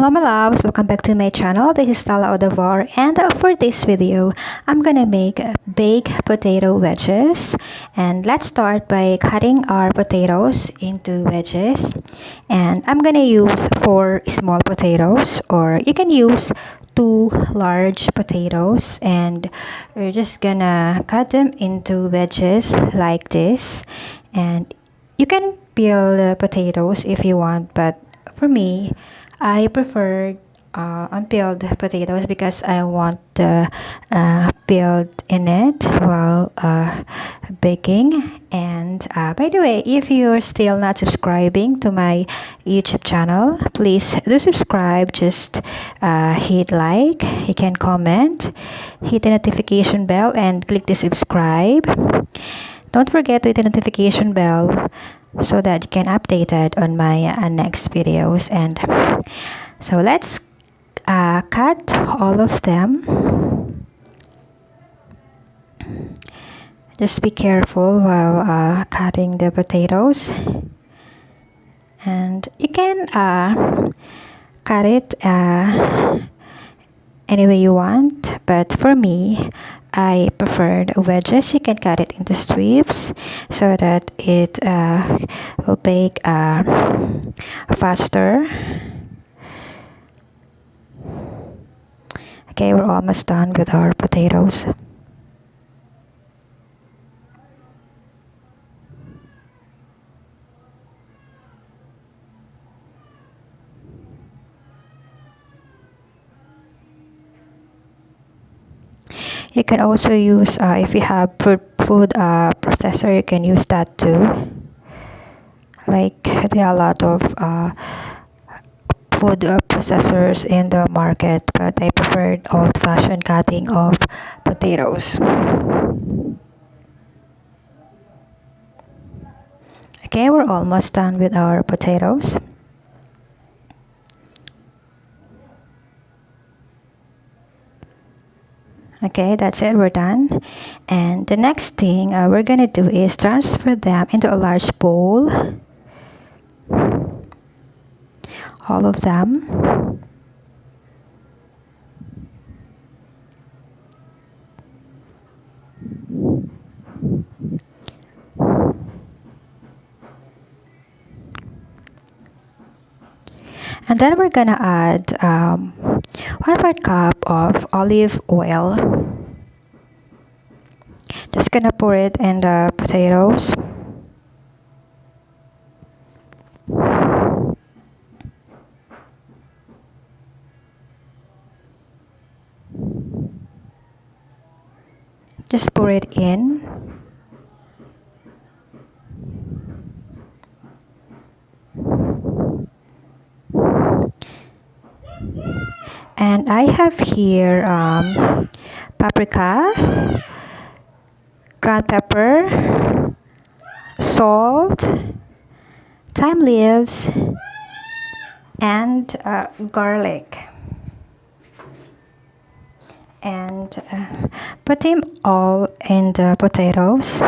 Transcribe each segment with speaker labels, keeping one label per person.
Speaker 1: Hello my loves, welcome back to my channel. This is Lala Odavar, and for this video I'm gonna make baked potato wedges. And let's start by cutting our potatoes into wedges. And I'm gonna use 4 small potatoes, or you can use 2 large potatoes, and we're just gonna cut them into wedges like this. And you can peel the potatoes if you want, but for me, I prefer unpeeled potatoes because I want the peeled in it while baking. And by the way, if you're still not subscribing to my YouTube channel, please do subscribe. Just hit like, you can comment, hit the notification bell, and click the subscribe. Don't forget to hit the notification bell so that you can update it on my next videos. And so let's cut all of them. Just be careful while cutting the potatoes, and you can cut it any way you want, but for me, I prefer the wedges. You can cut it into strips so that it will bake faster. Okay, we're almost done with our potatoes. You can also use, if you have food processor, you can use that too. Like, there are a lot of food processors in the market, but I preferred old-fashioned cutting of potatoes. Okay, we're almost done with our potatoes. Okay, that's it, we're done. And the next thing we're gonna do is transfer them into a large bowl. All of them. And then we're gonna add 1/4 cup of olive oil. Just gonna pour it in the potatoes. Just pour it in. And I have here paprika, ground pepper, salt, thyme leaves, and garlic. And put them all in the potatoes.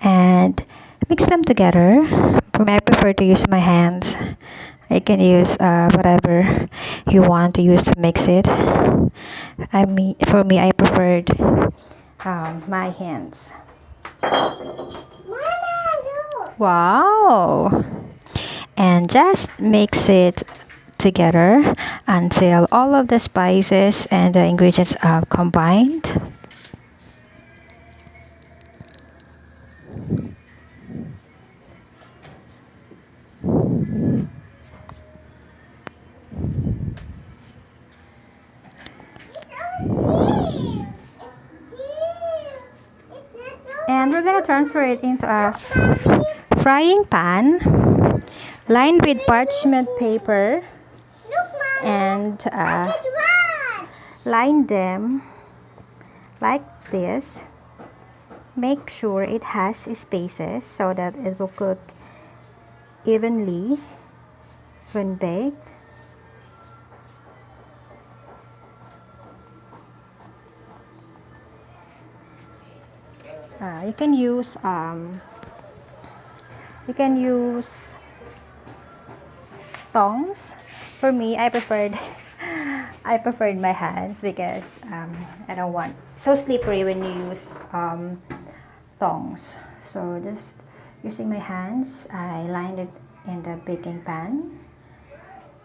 Speaker 1: And mix them together. For me, I prefer to use my hands. You can use whatever you want to use to mix it. For me, I preferred my hands. Wow! And just mix it together until all of the spices and the ingredients are combined. And we're gonna transfer it into a frying pan lined with parchment paper, and line them like this. Make sure it has spaces so that it will cook evenly when baked. You can use tongs. For me, I preferred my hands because I don't want so slippery when you use tongs. So just using my hands, I lined it in the baking pan.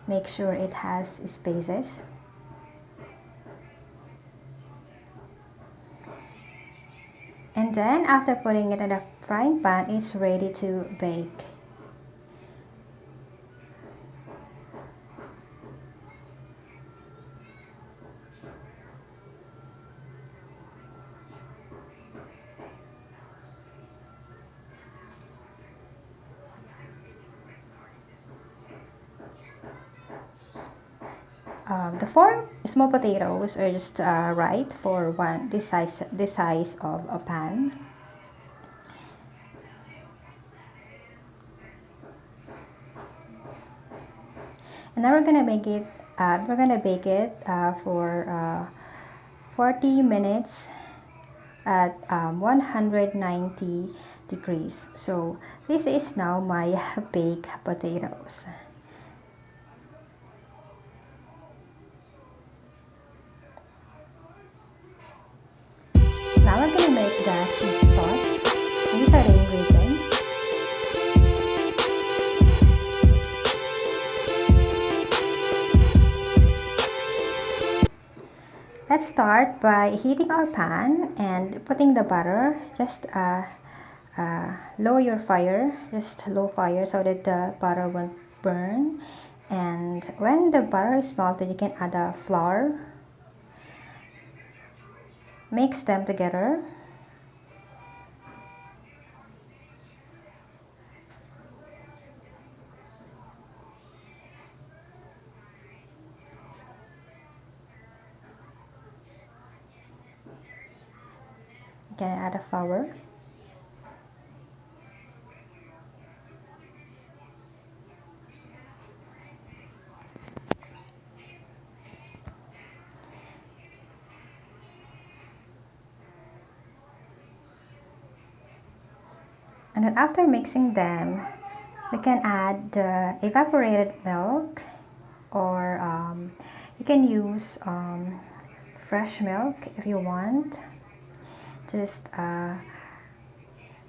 Speaker 1: Make sure it has spaces. And then after putting it in the frying pan, it's ready to bake. The 4 small potatoes are just right for this size of a pan. And now we're gonna make it. We're gonna bake it for 40 minutes at 190 degrees. So this is now my baked potatoes. Now we're gonna make the cheese sauce. And these are the ingredients. Let's start by heating our pan and putting the butter. Just lower your fire, just low fire so that the butter won't burn. And when the butter is melted, you can add the flour. Mix them together. You can add the flour. And then after mixing them, we can add the evaporated milk, or you can use fresh milk if you want. Just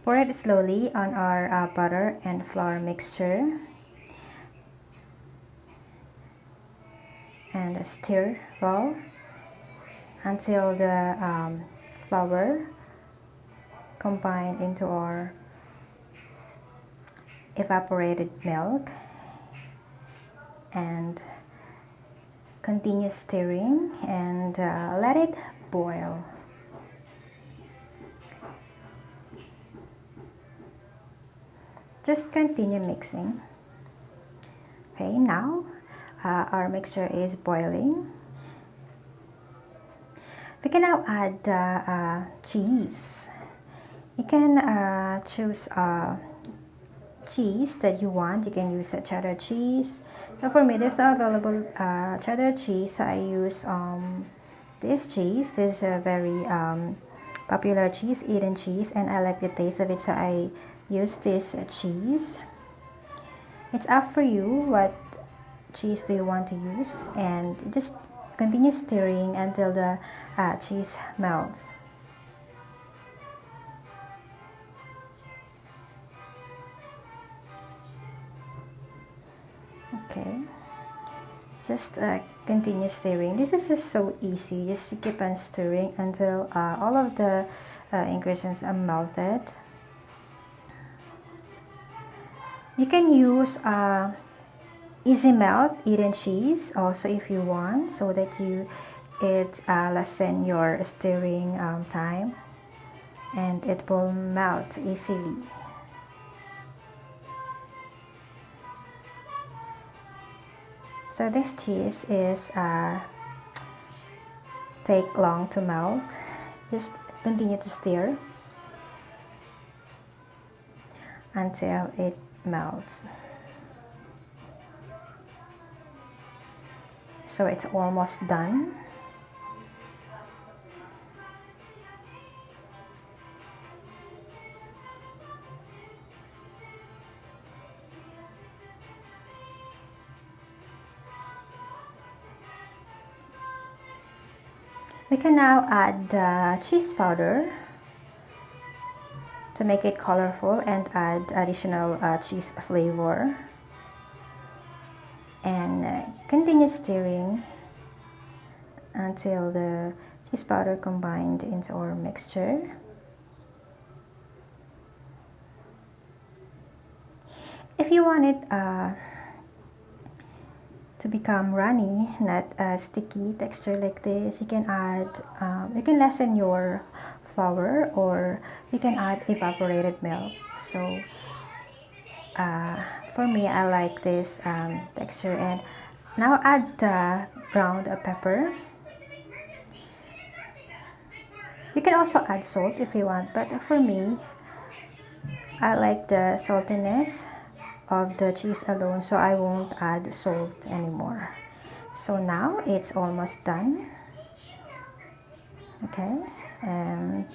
Speaker 1: pour it slowly on our butter and flour mixture and stir well until the flour combined into our evaporated milk, and continue stirring and let it boil. Just continue mixing. Okay, now our mixture is boiling. We can now add cheese. You can choose cheese that you want. You can use a cheddar cheese. So for me, there's no available cheddar cheese, so I use this cheese. This is a very popular cheese, Eden cheese, and I like the taste of it, so I use this cheese. It's up for you what cheese do you want to use, and just continue stirring until the cheese melts. Okay, just continue stirring. This is just so easy. Just keep on stirring until all of the ingredients are melted. You can use easy melt Eden cheese also if you want, so that it lessen your stirring time and it will melt easily. So this cheese is take long to melt. Just continue to stir until it melts. So it's almost done. We can now add cheese powder to make it colorful and add additional cheese flavor, and continue stirring until the cheese powder combined into our mixture. If you want it to become runny, not a sticky texture like this, you can add, you can lessen your flour, or you can add evaporated milk. So for me, I like this texture. And now add the ground pepper. You can also add salt if you want, but for me, I like the saltiness of the cheese alone, so I won't add salt anymore. So now it's almost done. Okay, and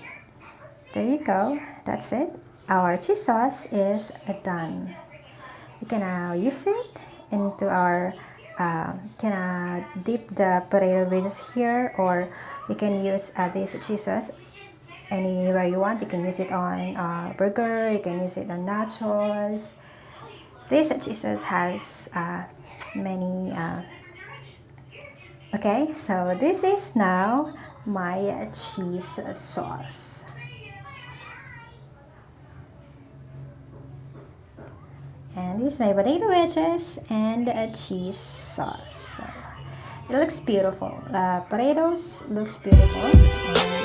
Speaker 1: there you go. That's it. Our cheese sauce is done. You can now use it into our can dip the potato wedges here, or you can use this cheese sauce anywhere you want. You can use it on burger, you can use it on nachos. This cheese sauce has many okay, so this is now my cheese sauce. And this is my potato wedges and cheese sauce. So it looks beautiful. Potatoes looks beautiful.